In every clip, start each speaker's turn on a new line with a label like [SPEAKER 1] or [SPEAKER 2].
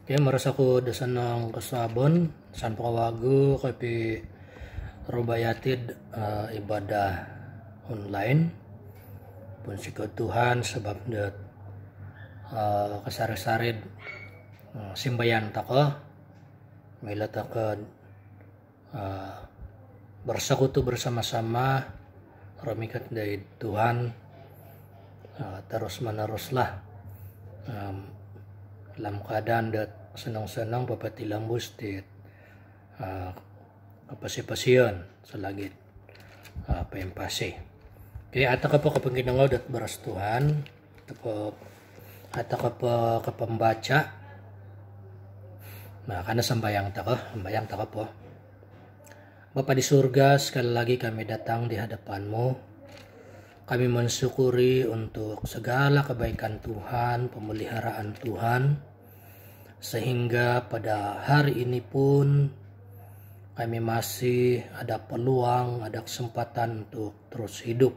[SPEAKER 1] Kaya marasaku dasanang kasabon san pakawago kapi rubayatid ibadah online pun sikot Tuhan sebab dat kasari-sarid simbayan tako mila takad bersekutu bersama-sama ramikat dari Tuhan terus meneruslah dalam keadaan dat senang-senang papatilambus di kapasi-pasian sa langit pempasi. Kaya ata ka pa kapanginangaw dat beras Tuhan ata ka pa kapambaca karena sambayang ta po. Bapa di surga, sekali lagi kami datang di hadapan-Mu. Kami mensyukuri untuk segala kebaikan Tuhan, pemeliharaan Tuhan, sehingga pada hari ini pun kami masih ada peluang, ada kesempatan untuk terus hidup.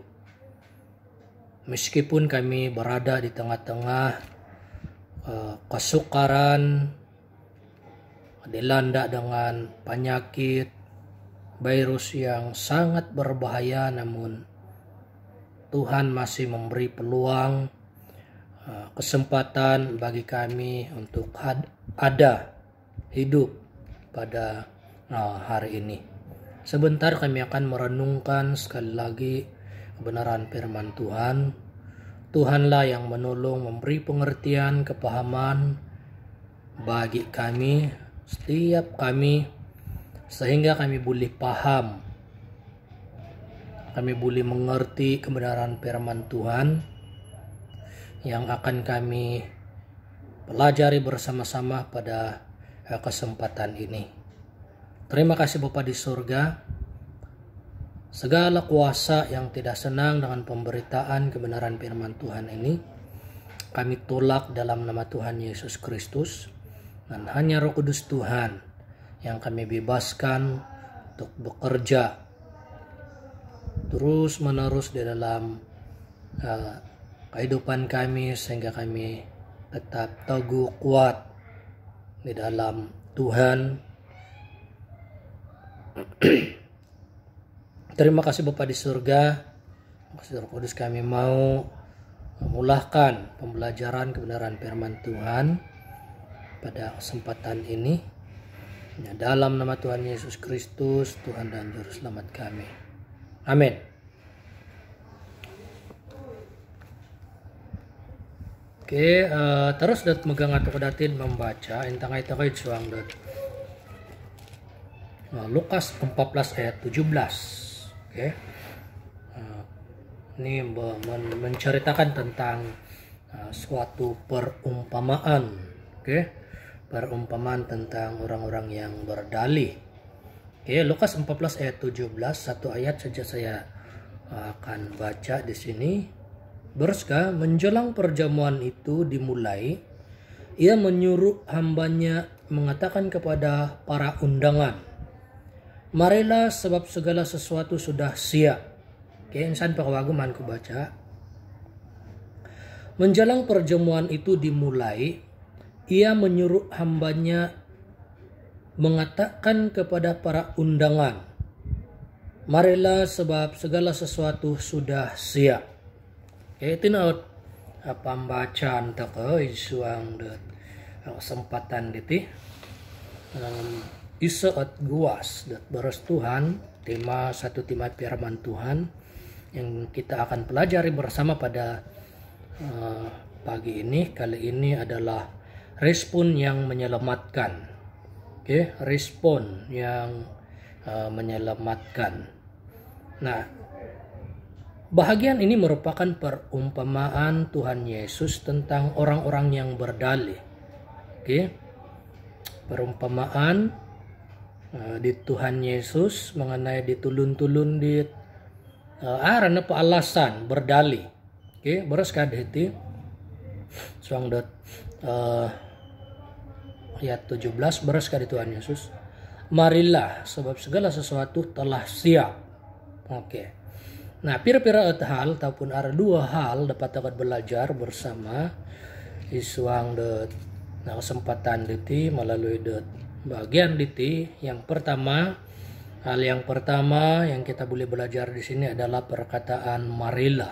[SPEAKER 1] Meskipun kami berada di tengah-tengah kesukaran, dilanda dengan penyakit, virus yang sangat berbahaya, namun Tuhan masih memberi peluang, kesempatan bagi kami untuk ada hidup pada hari ini. Sebentar kami akan merenungkan sekali lagi kebenaran firman Tuhan. Tuhanlah yang menolong, memberi pengertian, kepahaman bagi kami, setiap kami, sehingga kami boleh paham, kami boleh mengerti kebenaran firman Tuhan yang akan kami pelajari bersama-sama pada kesempatan ini. Terima kasih Bapa di surga. Segala kuasa yang tidak senang dengan pemberitaan kebenaran firman Tuhan ini, kami tolak dalam nama Tuhan Yesus Kristus, dan hanya Roh Kudus Tuhan yang kami bebaskan untuk bekerja terus menerus di dalam kehidupan kami, sehingga kami tetap teguh kuat di dalam Tuhan. Terima kasih Bapa di surga. Terima kasih Roh Kudus, kami mau memulahkan pembelajaran kebenaran firman Tuhan pada kesempatan ini. Dalam nama Tuhan Yesus Kristus, Tuhan dan Juru Selamat kami. Amin. Oke, terus dat megang atau kedatin membaca intang itu kait suang dat Lukas 14 ayat 17. Oke. Ini menceritakan tentang suatu perumpamaan. Oke. Perumpamaan tentang orang-orang yang berdalih. Oke, Lukas 14 ayat 17, satu ayat saja saya akan baca di sini. Berska, menjelang perjamuan itu dimulai, ia menyuruh hambanya mengatakan kepada para undangan, marilah sebab segala sesuatu sudah siap. Oke, insan pakawaguman ku baca. Menjelang perjamuan itu dimulai, ia menyuruh hambanya mengatakan kepada para undangan, marilah sebab segala sesuatu sudah siap. Kaya tinaot pembacaan tako isuang kesempatan diti isa at guas dat beras Tuhan, satu tema firman Tuhan yang kita akan pelajari bersama pada pagi ini. Kali ini adalah respon yang menyelamatkan. Oke, respon yang menyelamatkan. Nah, bahagian ini merupakan perumpamaan Tuhan Yesus tentang orang-orang yang berdalih. Oke, perumpamaan di Tuhan Yesus mengenai ditulun-tulun di arana alasan berdalih. Oke, beres kadeti suang dot ayat 17 beres kali Tuhan Yesus, marilah sebab segala sesuatu telah siap. Oke. Nah, pira-pira hal ataupun ada dua hal dapat belajar bersama isuang Nah, kesempatan diti melalui bagian diti yang pertama, hal yang pertama yang kita boleh belajar di sini adalah perkataan marila.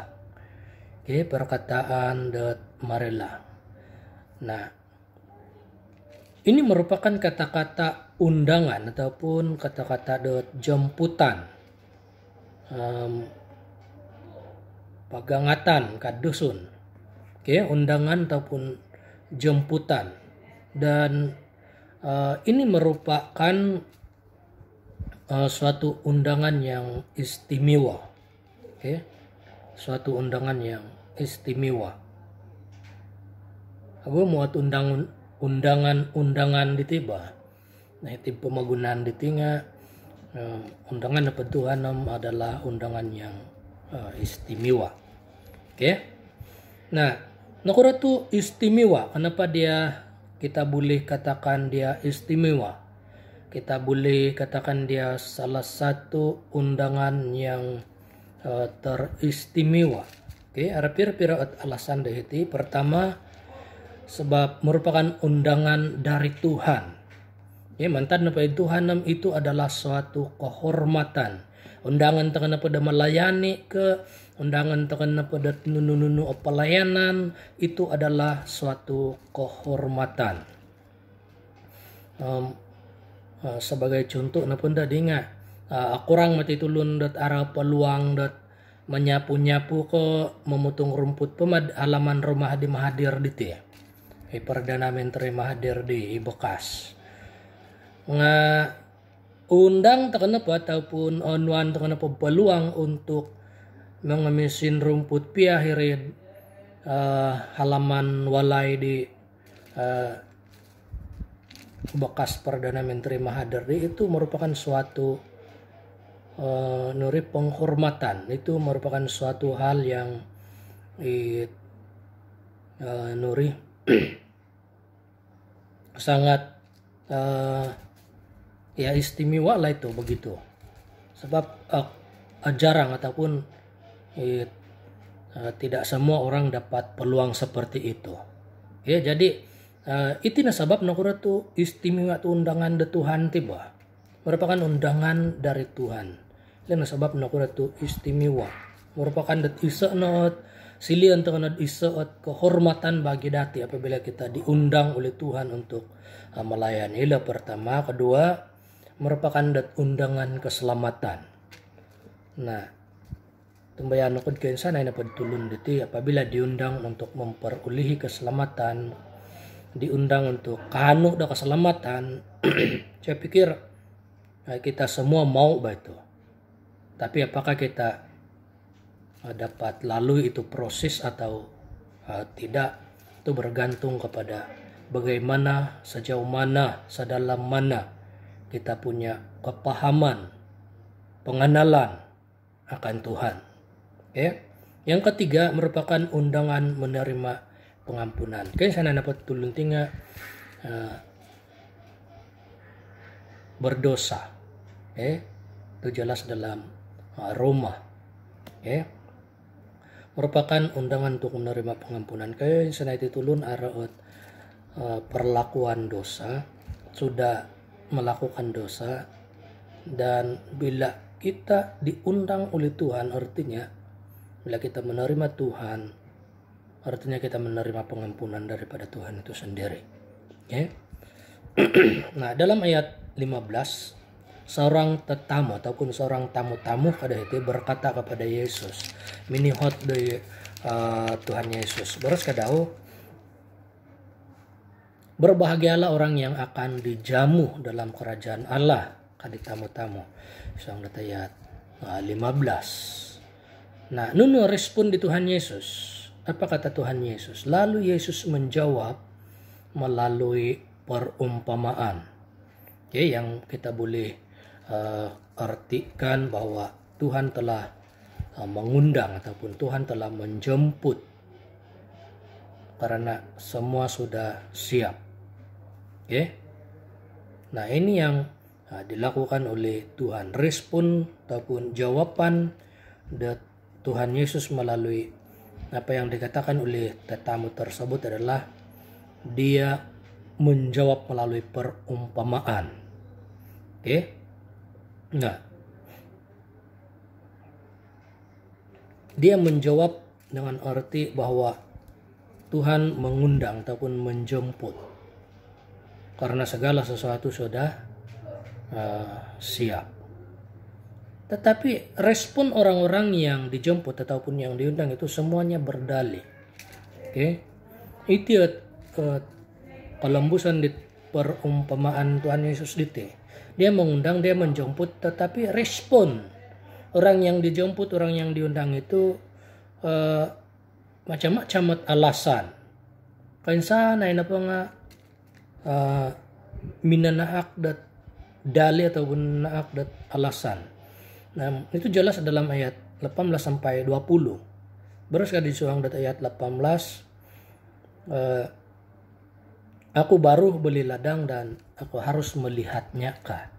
[SPEAKER 1] Oke, perkataan marila. Nah, ini merupakan kata-kata undangan ataupun kata-kata jemputan, pagangatan kadusun. Oke, undangan ataupun jemputan. Dan ini merupakan suatu undangan yang istimewa. Oke, suatu undangan yang istimewa. Aku muat undangan ditiba. Nah, itu pemagunaan ditinga undangan apa Tuhan adalah undangan yang istimewa. Oke. Nah, nakura tu istimewa. Kenapa kita boleh katakan dia istimewa? Kita boleh katakan dia salah satu undangan yang teristimewa. Oke, ada pira-pira alasan dahiti. Pertama, sebab merupakan undangan dari Tuhan. Ya, mantan apa Tuhan itu adalah suatu kehormatan. Undangan tekan pada melayani ke, undangan tekan pada nunu pelayanan itu adalah suatu kehormatan. Sebagai contoh napun dah ingat, kurang mati tulun arah peluang menyapu-nyapu ke memutung rumput halaman rumah di Mahathir gitu ya. Perdana Menteri Mahathir di Bekas. Undang tekan apa ataupun onuan tekan apa peluang untuk mengemisin rumput piahirin halaman walai di Bekas Perdana Menteri Mahathir itu merupakan suatu nuri penghormatan. Itu merupakan suatu hal yang nuri sangat ya istimewa lah itu begitu. Sebab jarang ataupun tidak semua orang dapat peluang seperti itu. Ya, jadi itu sebab nakura tu istimewa tu undangan dari Tuhan tiba. Merupakan undangan dari Tuhan. Dan sebab nakura tu istimewa. Merupakan silian dengan isaat kehormatan bagi dati apabila kita diundang oleh Tuhan untuk melayani. Ila pertama, kedua merupakan undangan keselamatan. Nah, tumbayan aku kain sana ina padtulun diti apabila diundang untuk memperolehi keselamatan, diundang untuk kanu da keselamatan. Saya pikir kita semua mau begitu. Tapi apakah kita dapat lalui itu proses atau tidak, itu bergantung kepada bagaimana, sejauh mana, sedalam mana kita punya kepahaman, pengenalan akan Tuhan. Okay? Yang ketiga merupakan undangan menerima pengampunan. Kaya sana dapat tulun tinga berdosa. Okay? Itu jelas dalam Roma. Okay? Merupakan undangan untuk menerima pengampunan. Kaya sana itu tulun araut perlakuan dosa, sudah melakukan dosa, dan bila kita diundang oleh Tuhan, artinya bila kita menerima Tuhan, artinya kita menerima pengampunan daripada Tuhan itu sendiri. Okay? Nah, dalam ayat 15, seorang tetamu ataupun seorang tamu-tamu kada itu berkata kepada Yesus, minihot dari Tuhan Yesus, beres kadau, berbahagialah orang yang akan dijamu dalam kerajaan Allah, kadi tamu-tamu. Sang ayat 15. Nah, nunu respon di Tuhan Yesus. Apa kata Tuhan Yesus? Lalu Yesus menjawab melalui perumpamaan. Okay, yang kita boleh artikan bahwa Tuhan telah mengundang ataupun Tuhan telah menjemput karena semua sudah siap. Okay? Nah, ini yang dilakukan oleh Tuhan. Respon ataupun jawaban Tuhan Yesus melalui apa yang dikatakan oleh tetamu tersebut adalah dia menjawab melalui perumpamaan. Oke. Nah, dia menjawab dengan arti bahwa Tuhan mengundang ataupun menjemput karena segala sesuatu sudah siap. Tetapi respon orang-orang yang dijemput ataupun yang diundang itu semuanya berdalih. Oke. Itu kelembusan di perumpamaan Tuhan Yesus itu. Dia mengundang, dia menjemput, tetapi respon orang yang dijemput, orang yang diundang itu macam-macam alasan. Kansa na ina pa nga minanaak dat dali ataupun naak dat alasan. Nah, itu jelas dalam ayat 18 sampai 20. Baru sekali disuang dat ayat 18. Aku baru beli ladang dan aku harus melihatnya kah.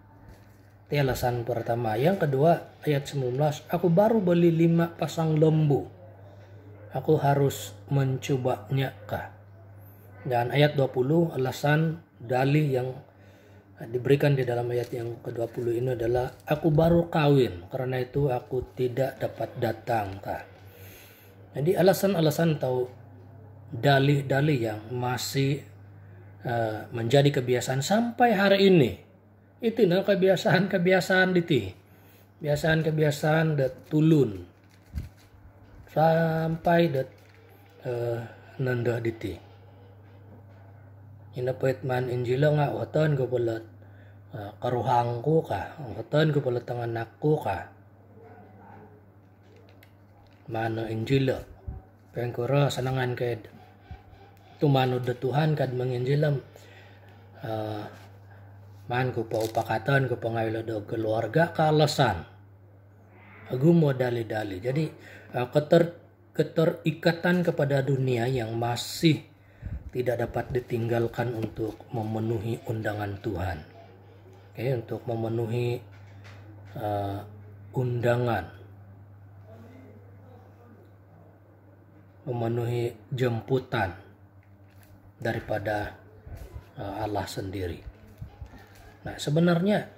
[SPEAKER 1] Itu alasan pertama. Yang kedua ayat 19. Aku baru beli 5 pasang lembu. Aku harus mencobanya kah. Dan ayat 20 alasan dalih yang diberikan di dalam ayat yang ke-20 ini adalah aku baru kawin, karena itu aku tidak dapat datang kah. Jadi alasan-alasan atau dalih-dalih yang masih menjadi kebiasaan sampai hari ini. Itu nah kebiasaan diti. Kebiasaan dat tulun. Sampai dat nandah diti. Inapait man Injila nga watan ko pala karuhang ko ka, watan ko pala tanganak ko ka. Mano Injila, pengkura sanangan kay tumanod da Tuhan kad manginjilam. Man ko pa upakatan ko pangaylo do keluarga kaalasan. Agu mo dali-dali. Jadi keterikatan kepada dunia yang masih tidak dapat ditinggalkan untuk memenuhi undangan Tuhan. Oke, untuk memenuhi undangan, memenuhi jemputan daripada Allah sendiri. Nah, sebenarnya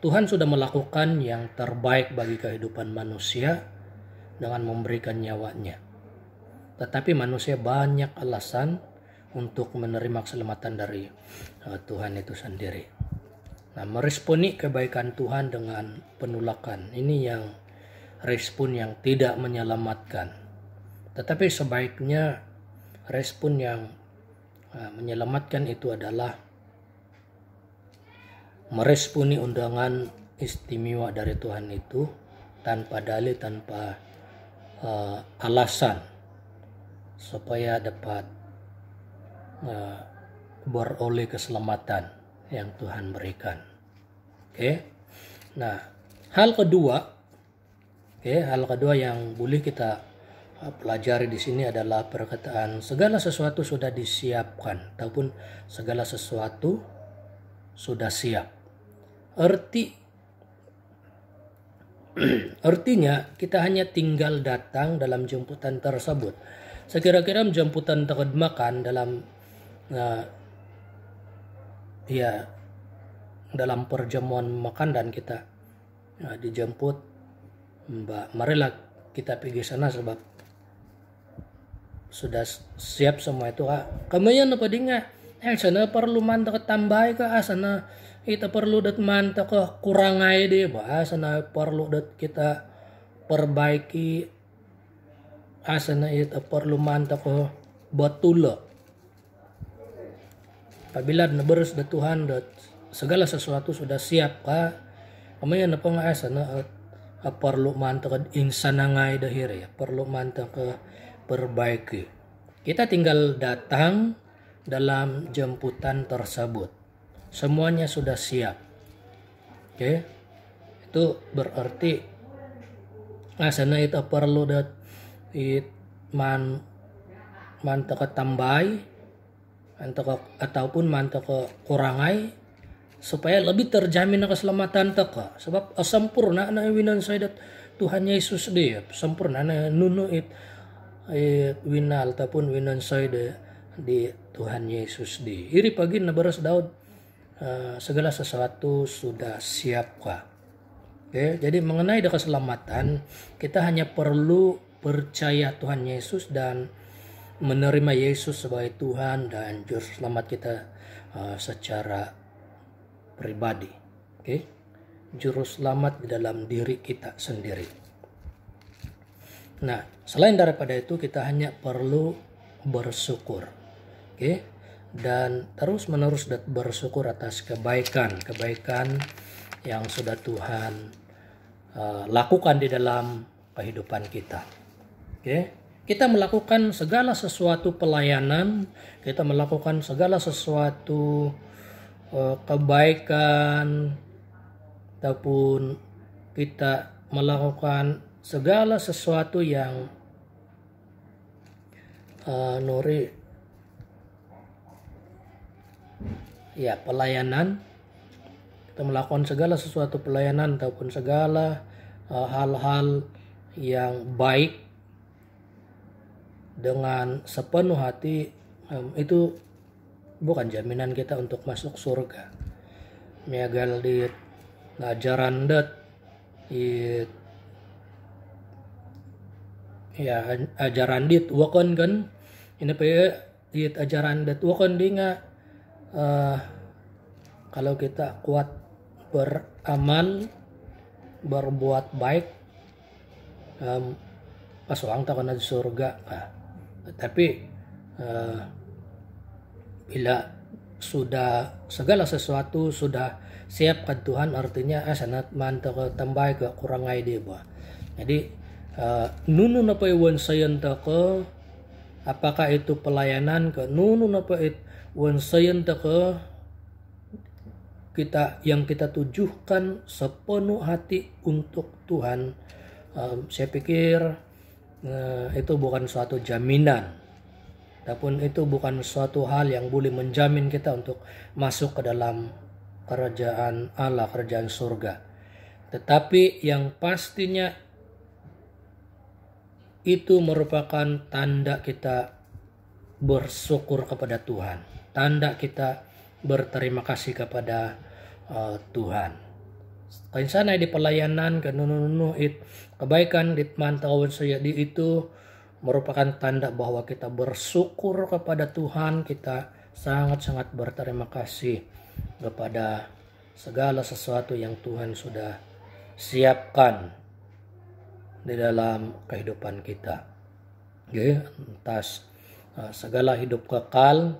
[SPEAKER 1] Tuhan sudah melakukan yang terbaik bagi kehidupan manusia dengan memberikan nyawanya. Tetapi manusia banyak alasan untuk menerima keselamatan dari Tuhan itu sendiri. Nah, meresponi kebaikan Tuhan dengan penolakan. Ini yang respon yang tidak menyelamatkan. Tetapi sebaiknya respon yang menyelamatkan itu adalah meresponi undangan istimewa dari Tuhan itu tanpa dalih, tanpa alasan, supaya dapat beroleh keselamatan yang Tuhan berikan. Oke. Nah, hal kedua yang boleh kita pelajari di sini adalah perkataan segala sesuatu sudah disiapkan ataupun segala sesuatu sudah siap. Artinya kita hanya tinggal datang dalam jemputan tersebut. Sekira-kira jemputan terkemakan dalam dalam perjamuan makan dan kita dijemput, marilah kita pergi sana sebab sudah siap semua itu. Kamayan apa dinga? Sana perlu manta ke tambay ka, sana kita perlu dat manta ke kurangay di ba, sana perlu dat kita perbaiki, sana kita perlu manta ke batula. Apabila naberes da Tuhan dat segala sesuatu sudah siap ka, kamayan apa nga sana perlu manta ke insanangay dahiri, perlu manta ke perbaiki. Kita tinggal datang dalam jemputan tersebut. Semuanya sudah siap. Oke. Itu berarti sana itu perlu dat manta ke tambay ataupun manta ke kurangay supaya lebih terjamin keselamatan teka. Sebab sempurna na winan saya dat Tuhan Yesus dia sempurna na nunu winal ataupun winan saya di Tuhan Yesus di. Iri pagi na baras Daud, segala sesuatu sudah siap kah. Oke, jadi mengenai keselamatan, kita hanya perlu percaya Tuhan Yesus dan menerima Yesus sebagai Tuhan dan Juru Selamat kita secara pribadi. Oke, Juru Selamat di dalam diri kita sendiri. Nah, selain daripada itu kita hanya perlu bersyukur. Oke, dan terus menerus bersyukur atas kebaikan yang sudah Tuhan lakukan di dalam kehidupan kita. Oke, kita melakukan segala sesuatu pelayanan, kita melakukan segala sesuatu kebaikan, ataupun kita melakukan segala sesuatu yang pelayanan. Kita melakukan segala sesuatu pelayanan ataupun segala hal-hal yang baik dengan sepenuh hati, itu bukan jaminan kita untuk masuk surga. Megal di ajaran dat ajaran dit wakon kan ini pe dit ajaran dat wakon di nga kalau kita kuat beramal, berbuat baik, pasuang tak kena surga. Tapi bila sudah segala sesuatu sudah siapkan Tuhan, artinya sangat mantap tambah ke kurang ai dia bah. Jadi nunu napa iwan sayan ke, apakah itu pelayanan ke nunu napa iwan sayan ke yang kita tujukan sepenuh hati untuk Tuhan. Saya pikir itu bukan suatu jaminan, ataupun itu bukan suatu hal yang boleh menjamin kita untuk masuk ke dalam kerajaan Allah, kerajaan surga. Tetapi yang pastinya itu merupakan tanda kita bersyukur kepada Tuhan, tanda kita berterima kasih kepada Tuhan. Kain sana di pelayanan kebaikan di mantauan saya di itu merupakan tanda bahwa kita bersyukur kepada Tuhan, kita sangat-sangat berterima kasih kepada segala sesuatu yang Tuhan sudah siapkan di dalam kehidupan kita. Atas segala hidup kekal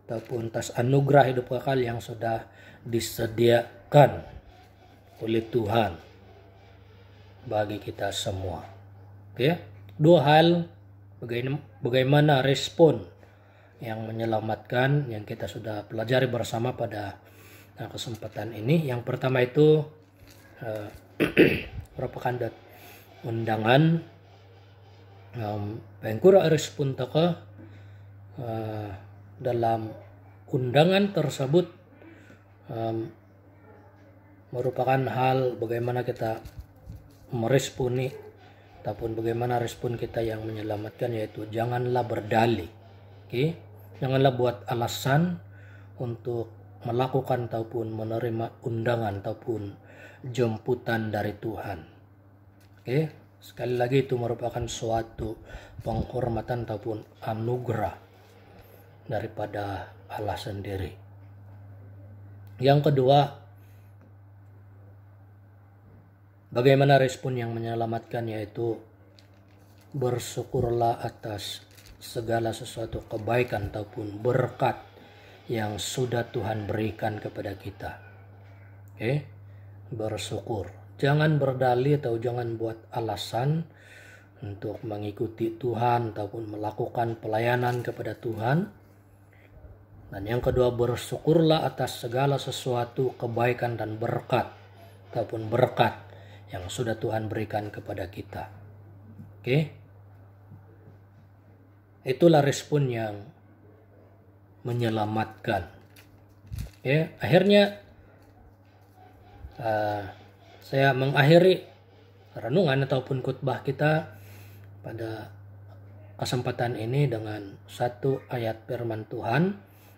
[SPEAKER 1] ataupun atas anugerah hidup kekal yang sudah disediakan oleh Tuhan bagi kita semua. Dua hal bagaimana respon yang menyelamatkan yang kita sudah pelajari bersama pada kesempatan ini. Yang pertama itu merupakan undangan pengkura respon taka dalam undangan tersebut merupakan hal bagaimana kita meresponi ataupun bagaimana respon kita yang menyelamatkan, yaitu janganlah berdalih. Janganlah buat alasan untuk melakukan ataupun menerima undangan ataupun jemputan dari Tuhan. Sekali lagi itu merupakan suatu penghormatan ataupun anugerah daripada Allah sendiri. Yang kedua, bagaimana respon yang menyelamatkan, yaitu bersyukurlah atas segala sesuatu kebaikan ataupun berkat yang sudah Tuhan berikan kepada kita. Bersyukur. Jangan berdalih atau jangan buat alasan untuk mengikuti Tuhan ataupun melakukan pelayanan kepada Tuhan. Dan yang kedua, bersyukurlah atas segala sesuatu kebaikan dan berkat ataupun berkat yang sudah Tuhan berikan kepada kita. Itulah respon yang menyelamatkan. Akhirnya saya mengakhiri renungan ataupun khotbah kita pada kesempatan ini dengan satu ayat firman Tuhan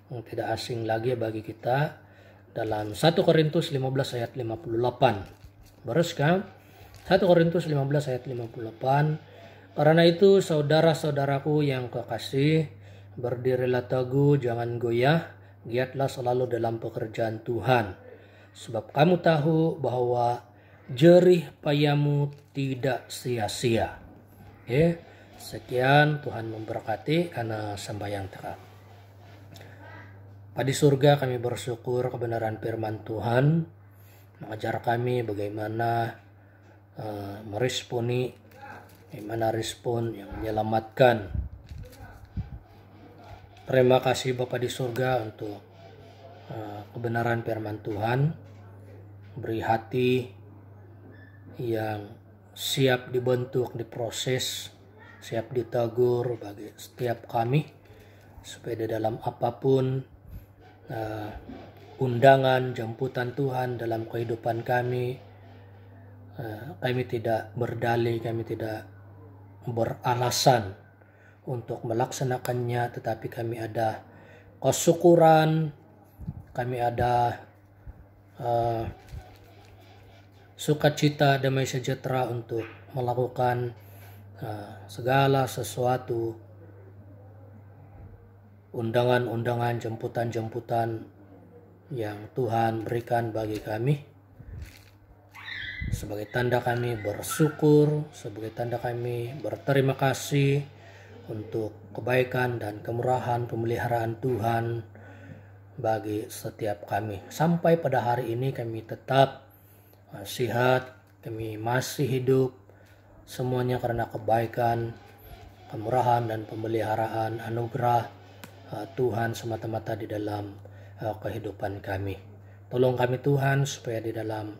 [SPEAKER 1] yang tidak asing lagi bagi kita dalam 1 Korintus 15 ayat 58. Beruskah? 1 Korintus 15 ayat 58. Karena itu saudara-saudaraku yang kekasih, berdirilah teguh, jangan goyah, giatlah selalu dalam pekerjaan Tuhan. Sebab kamu tahu bahwa jerih payahmu tidak sia-sia. Sekian, Tuhan memberkati karena sembahyang terang. Di surga kami bersyukur kebenaran firman Tuhan mengajar kami bagaimana meresponi, bagaimana respon yang menyelamatkan. Terima kasih Bapa di surga untuk kebenaran firman Tuhan. Beri hati yang siap dibentuk, diproses, siap ditegur bagi setiap kami, supaya di dalam apapun undangan, jemputan Tuhan dalam kehidupan kami, kami tidak berdalih, kami tidak beralasan untuk melaksanakannya, tetapi kami ada kesyukuran, kami ada sukacita, damai sejahtera untuk melakukan segala sesuatu, undangan-undangan, jemputan-jemputan yang Tuhan berikan bagi kami, sebagai tanda kami bersyukur, sebagai tanda kami berterima kasih untuk kebaikan dan kemurahan pemeliharaan Tuhan bagi setiap kami. Sampai pada hari ini kami tetap sehat, kami masih hidup, semuanya karena kebaikan, kemurahan dan pemeliharaan anugerah Tuhan semata-mata di dalam kehidupan kami. Tolong kami Tuhan supaya di dalam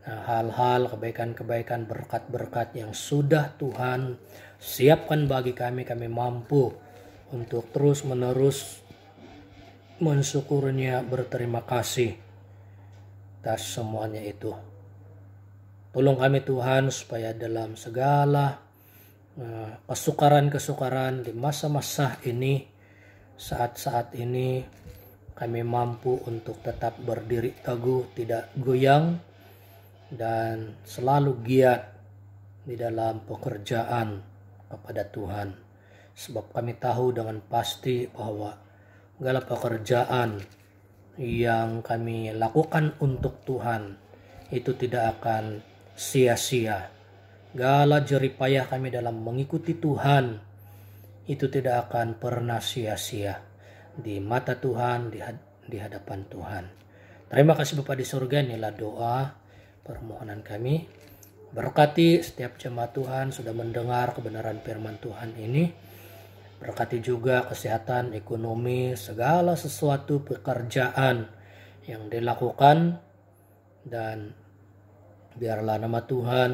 [SPEAKER 1] hal-hal kebaikan-kebaikan, berkat-berkat yang sudah Tuhan siapkan bagi kami, kami mampu untuk terus-menerus mensyukurnya, berterima kasih atas semuanya itu. Tolong kami Tuhan supaya dalam segala kesukaran-kesukaran di masa-masa ini, saat-saat ini, kami mampu untuk tetap berdiri teguh, tidak goyang, dan selalu giat di dalam pekerjaan kepada Tuhan. Sebab kami tahu dengan pasti bahwa segala pekerjaan yang kami lakukan untuk Tuhan itu tidak akan sia-sia. Segala jerih payah kami dalam mengikuti Tuhan itu tidak akan pernah sia-sia di mata Tuhan, di hadapan Tuhan. Terima kasih Bapa di surga, inilah doa permohonan kami. Berkati setiap jemaat Tuhan sudah mendengar kebenaran firman Tuhan ini. Berkati juga kesehatan, ekonomi, segala sesuatu pekerjaan yang dilakukan, dan biarlah nama Tuhan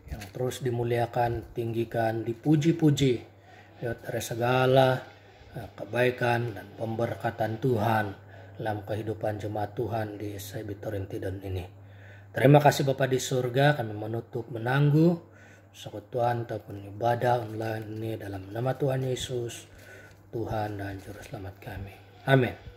[SPEAKER 1] yang terus dimuliakan, tinggikan, dipuji-puji dari segala kebaikan dan pemberkatan Tuhan dalam kehidupan jemaat Tuhan di Sebitorin ini. Terima kasih Bapa di surga, kami menutup menangguh persekutuan ataupun ibadah online ini dalam nama Tuhan Yesus, Tuhan dan Juru Selamat kami. Amin.